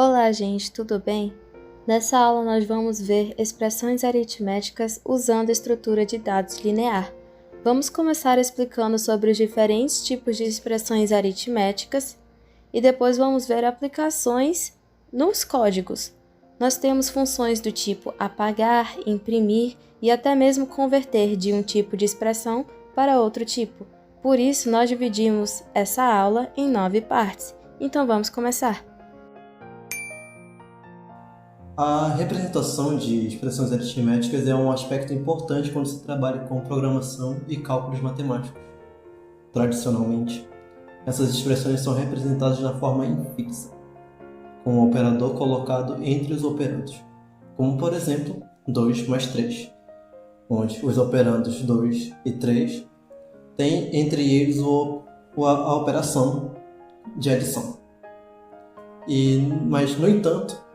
Olá, gente, tudo bem? Nessa aula nós vamos ver expressões aritméticas usando a estrutura de dados linear. Vamos começar explicando sobre os diferentes tipos de expressões aritméticas e depois vamos ver aplicações nos códigos. Nós temos funções do tipo apagar, imprimir e até mesmo converter de um tipo de expressão para outro tipo. Por isso, nós dividimos essa aula em 9 partes. Então vamos começar. A representação de expressões aritméticas é um aspecto importante quando se trabalha com programação e cálculos matemáticos. Tradicionalmente, essas expressões são representadas na forma infixa, com o operador colocado entre os operandos, como por exemplo 2 mais 3, onde os operandos 2 e 3 têm entre eles a operação de adição. Mas, no entanto,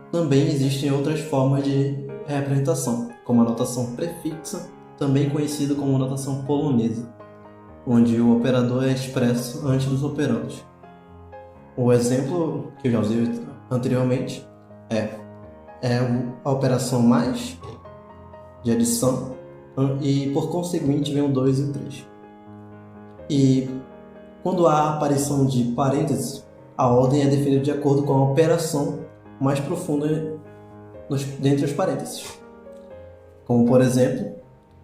também existem outras formas de representação, como a notação prefixa, também conhecida como notação polonesa, onde o operador é expresso antes dos operandos. O exemplo que eu já usei anteriormente é a operação mais de adição e, por conseguinte, vem o 2 e o 3. E quando há a aparição de parênteses, a ordem é definida de acordo com a operação mais profunda dentre os parênteses. Como, por exemplo,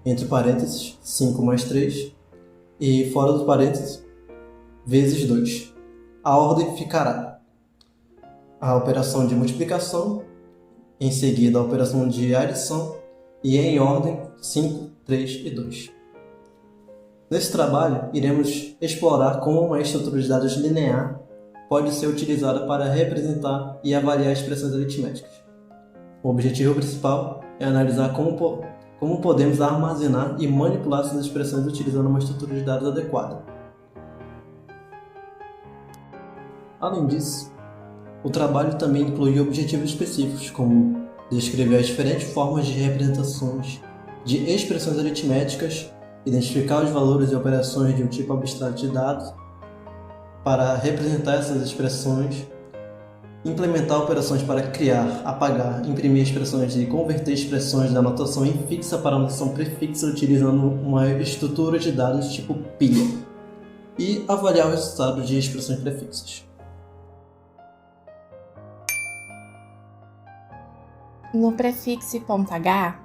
entre parênteses, 5 mais 3 e fora dos parênteses, vezes 2. A ordem ficará a operação de multiplicação, em seguida a operação de adição e em ordem 5, 3 e 2. Nesse trabalho, iremos explorar como uma estrutura de dados linear pode ser utilizada para representar e avaliar expressões aritméticas. O objetivo principal é analisar como podemos armazenar e manipular essas expressões utilizando uma estrutura de dados adequada. Além disso, o trabalho também inclui objetivos específicos, como descrever as diferentes formas de representações de expressões aritméticas, identificar os valores e operações de um tipo abstrato de dados, para representar essas expressões, implementar operações para criar, apagar, imprimir expressões e converter expressões da notação infixa para a notação prefixa utilizando uma estrutura de dados tipo pilha, e avaliar o resultado de expressões prefixas. No prefixo .h,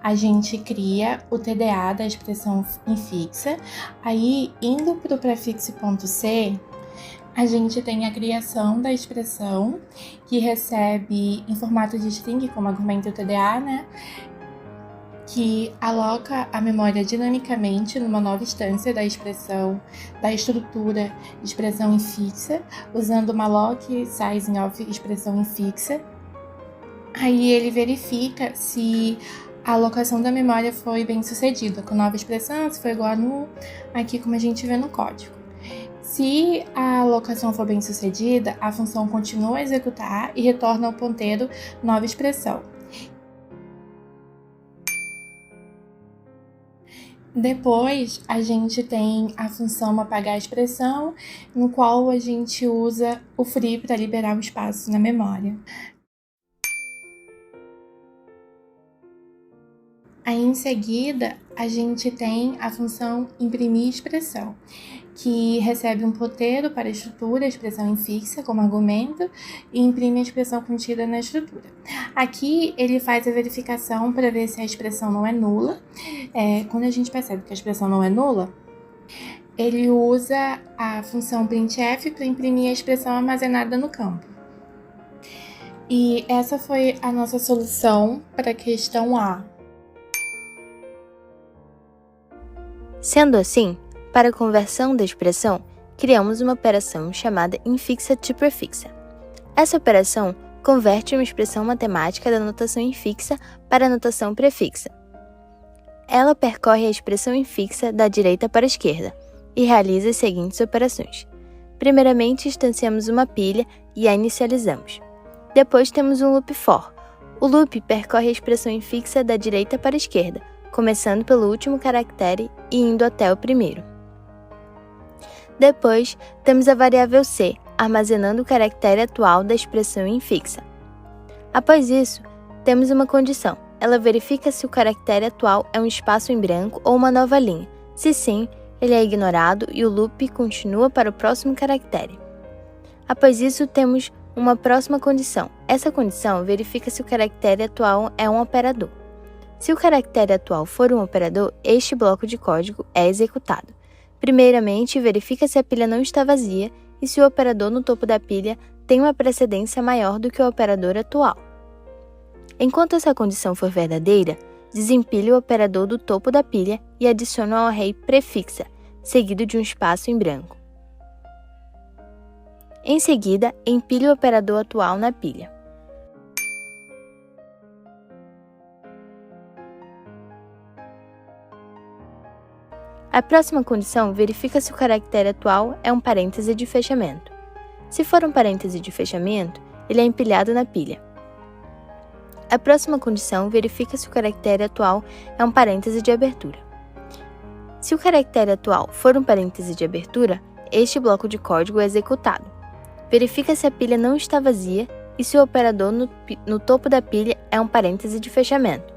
a gente cria o TDA da expressão infixa. Aí, indo para o prefixo .c, a gente tem a criação da expressão, que recebe em formato de string, como argumento o TDA, né? Que aloca a memória dinamicamente numa nova instância da expressão, da estrutura de expressão infixa, usando malloc sizing of expressão infixa. Aí ele verifica se a alocação da memória foi bem sucedida, com nova expressão, se foi igual a null, aqui como a gente vê no código. Se a alocação for bem sucedida, a função continua a executar e retorna ao ponteiro nova expressão. Depois, a gente tem a função apagar a expressão, no qual a gente usa o free para liberar o espaço na memória. Aí, em seguida, a gente tem a função imprimir expressão, que recebe um ponteiro para a estrutura, a expressão infixa como argumento, e imprime a expressão contida na estrutura. Aqui, ele faz a verificação para ver se a expressão não é nula. Quando a gente percebe que a expressão não é nula, ele usa a função printf para imprimir a expressão armazenada no campo. E essa foi a nossa solução para a questão A. Sendo assim, para a conversão da expressão, criamos uma operação chamada infixa to prefixa. Essa operação converte uma expressão matemática da notação infixa para a notação prefixa. Ela percorre a expressão infixa da direita para a esquerda e realiza as seguintes operações. Primeiramente, instanciamos uma pilha e a inicializamos. Depois temos um loop for. O loop percorre a expressão infixa da direita para a esquerda, começando pelo último caractere e indo até o primeiro. Depois, temos a variável c, armazenando o caractere atual da expressão infixa. Após isso, temos uma condição. Ela verifica se o caractere atual é um espaço em branco ou uma nova linha. Se sim, ele é ignorado e o loop continua para o próximo caractere. Após isso, temos uma próxima condição. Essa condição verifica se o caractere atual é um operador. Se o caractere atual for um operador, este bloco de código é executado. Primeiramente, verifica se a pilha não está vazia e se o operador no topo da pilha tem uma precedência maior do que o operador atual. Enquanto essa condição for verdadeira, desempilhe o operador do topo da pilha e adicione ao array prefixa, seguido de um espaço em branco. Em seguida, empilhe o operador atual na pilha. A próxima condição verifica se o caractere atual é um parêntese de fechamento. Se for um parêntese de fechamento, ele é empilhado na pilha. A próxima condição verifica se o caractere atual é um parêntese de abertura. Se o caractere atual for um parêntese de abertura, este bloco de código é executado. Verifica se a pilha não está vazia e se o operador no topo da pilha é um parêntese de fechamento.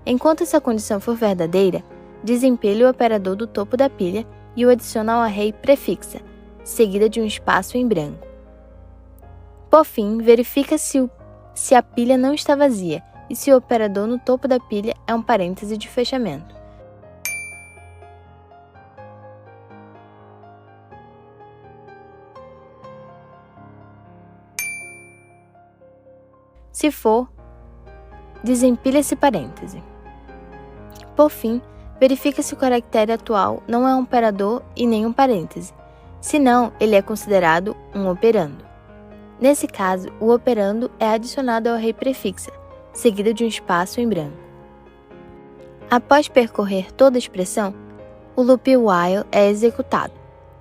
Enquanto essa condição for verdadeira, desempilhe o operador do topo da pilha e o adicione ao array prefixa, seguida de um espaço em branco. Por fim, verifica se a pilha não está vazia e se o operador no topo da pilha é um parêntese de fechamento. Se for, desempilhe esse parêntese. Por fim, verifica se o caractere atual não é um operador e nem um parêntese. Se não, ele é considerado um operando. Nesse caso, o operando é adicionado ao array prefixa, seguido de um espaço em branco. Após percorrer toda a expressão, o loop while é executado.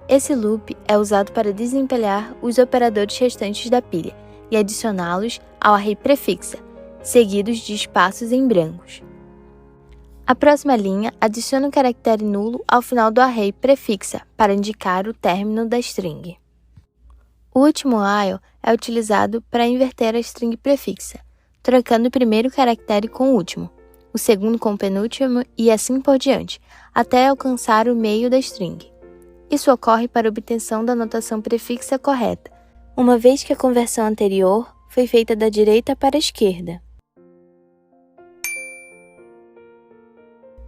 Esse loop é usado para desempilhar os operadores restantes da pilha e adicioná-los ao array prefixa, seguidos de espaços em brancos. A próxima linha adiciona um caractere nulo ao final do array prefixa para indicar o término da string. O último while é utilizado para inverter a string prefixa, trocando o primeiro caractere com o último, o segundo com o penúltimo e assim por diante, até alcançar o meio da string. Isso ocorre para a obtenção da notação prefixa correta, uma vez que a conversão anterior foi feita da direita para a esquerda.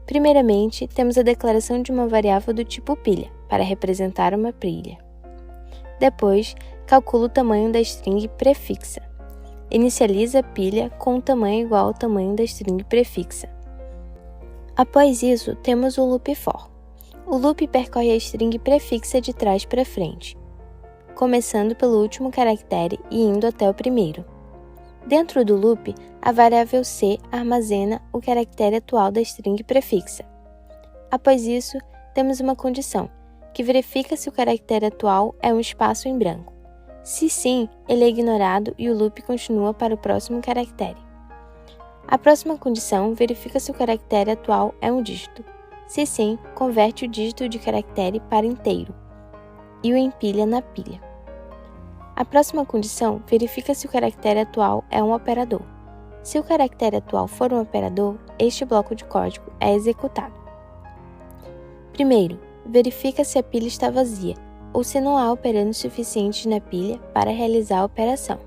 Primeiramente, temos a declaração de uma variável do tipo pilha, para representar uma pilha. Depois, calcula o tamanho da string prefixa. Inicializa a pilha com um tamanho igual ao tamanho da string prefixa. Após isso, temos o loop for. O loop percorre a string prefixa de trás para frente, começando pelo último caractere e indo até o primeiro. Dentro do loop, a variável c armazena o caractere atual da string prefixa. Após isso, temos uma condição, que verifica se o caractere atual é um espaço em branco. Se sim, ele é ignorado e o loop continua para o próximo caractere. A próxima condição verifica se o caractere atual é um dígito. Se sim, converte o dígito de caractere para inteiro e o empilha na pilha. A próxima condição verifica se o caractere atual é um operador. Se o caractere atual for um operador, este bloco de código é executado. Primeiro, verifica se a pilha está vazia ou se não há operandos suficientes na pilha para realizar a operação.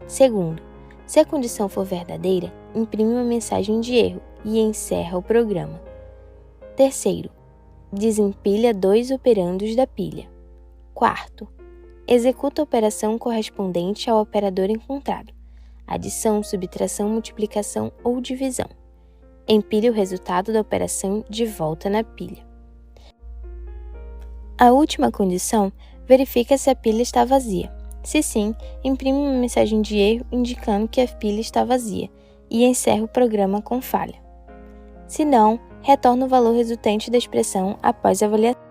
Segundo, se a condição for verdadeira, imprime uma mensagem de erro e encerra o programa. Terceiro, desempilha 2 operandos da pilha. Quarto, executa a operação correspondente ao operador encontrado, adição, subtração, multiplicação ou divisão. Empilhe o resultado da operação de volta na pilha. A última condição verifica se a pilha está vazia. Se sim, imprime uma mensagem de erro indicando que a pilha está vazia e encerra o programa com falha. Se não, retorna o valor resultante da expressão após a avaliação.